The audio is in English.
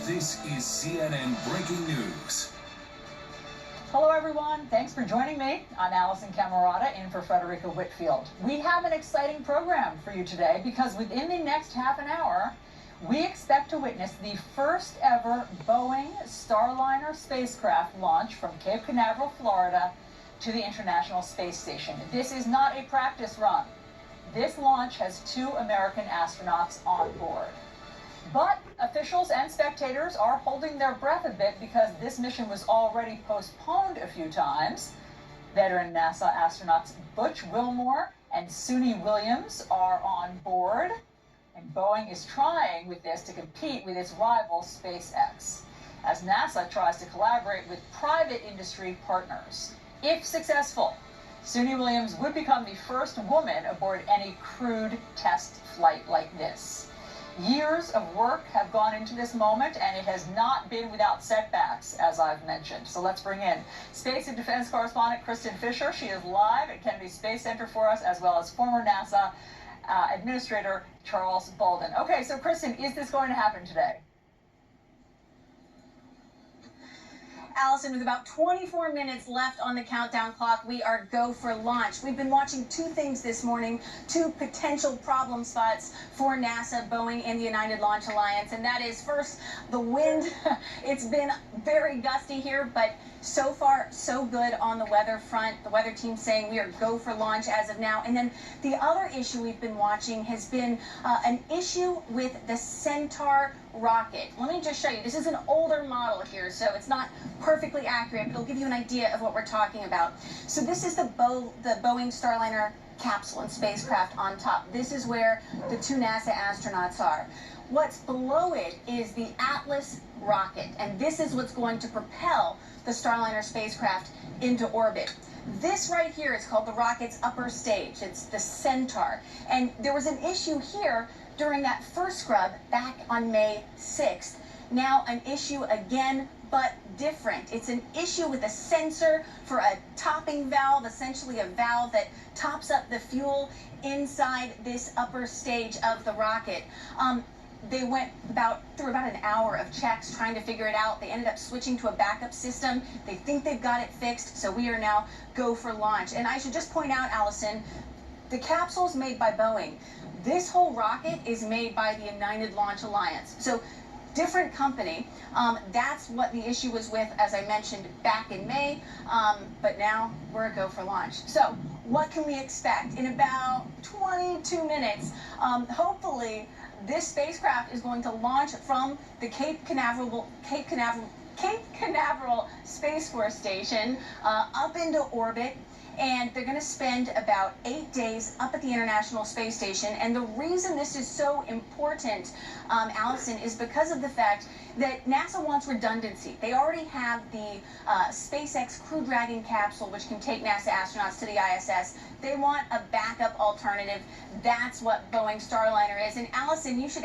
This is CNN Breaking News. Hello, everyone. Thanks for joining me. I'm Allison Camerata in for Frederica Whitfield. We have an exciting program for you today because within the next half an hour, we expect to witness the first ever Boeing Starliner Spacecraft launch from Cape Canaveral, Florida to the International Space Station. This is not a practice run. This launch has 2 American astronauts on board. But officials and spectators are holding their breath a bit because this mission was already postponed a few times. Veteran NASA astronauts Butch Wilmore and Suni Williams are on board, and Boeing is trying with this to compete with its rival SpaceX, as NASA tries to collaborate with private industry partners. If successful, Suni Williams would become the first woman aboard any crewed test flight like this. Years of work have gone into this moment, and it has not been without setbacks, as I've mentioned. So let's bring in Space and Defense correspondent Kristin Fisher. She is live at Kennedy Space Center for us, as well as former NASA Administrator Charles Bolden. Okay, so Kristin, is this going to happen today? Allison, with about 24 minutes left on the countdown clock, we are go for launch. We've been watching 2 things this morning, 2 potential problem spots for NASA, Boeing, and the United Launch Alliance, and that is first, the wind. It's been very gusty here, but so far, so good on the weather front. The weather team saying we are go for launch as of now. And then the other issue we've been watching has been an issue with the Centaur rocket. Let me just show you. This is an older model here, so it's not perfectly accurate, but it'll give you an idea of what we're talking about. So this is the Boeing Starliner capsule and spacecraft on top. This is where the 2 NASA astronauts are. What's below it is the Atlas rocket, and this is what's going to propel the Starliner spacecraft into orbit. This right here is called the rocket's upper stage. It's the Centaur. And there was an issue here during that first scrub back on May 6th. Now an issue again, but different. It's an issue with a sensor for a topping valve, essentially a valve that tops up the fuel inside this upper stage of the rocket. They went through about an hour of checks trying to figure it out. They ended up switching to a backup system. They think they've got it fixed, so we are now go for launch. And I should just point out, Allison, the capsule's made by Boeing. This whole rocket is made by the United Launch Alliance. So different company. That's what the issue was with, as I mentioned, back in May, but now we're a go for launch. So what can we expect? In about 22 minutes, hopefully this spacecraft is going to launch from the Cape Canaveral Space Force Station up into orbit. And they're going to spend about 8 days up at the International Space Station. And the reason this is so important, Allison, is because of the fact that NASA wants redundancy. They already have the SpaceX Crew Dragon capsule, which can take NASA astronauts to the ISS. They want a backup alternative. That's what Boeing Starliner is. And Allison, you should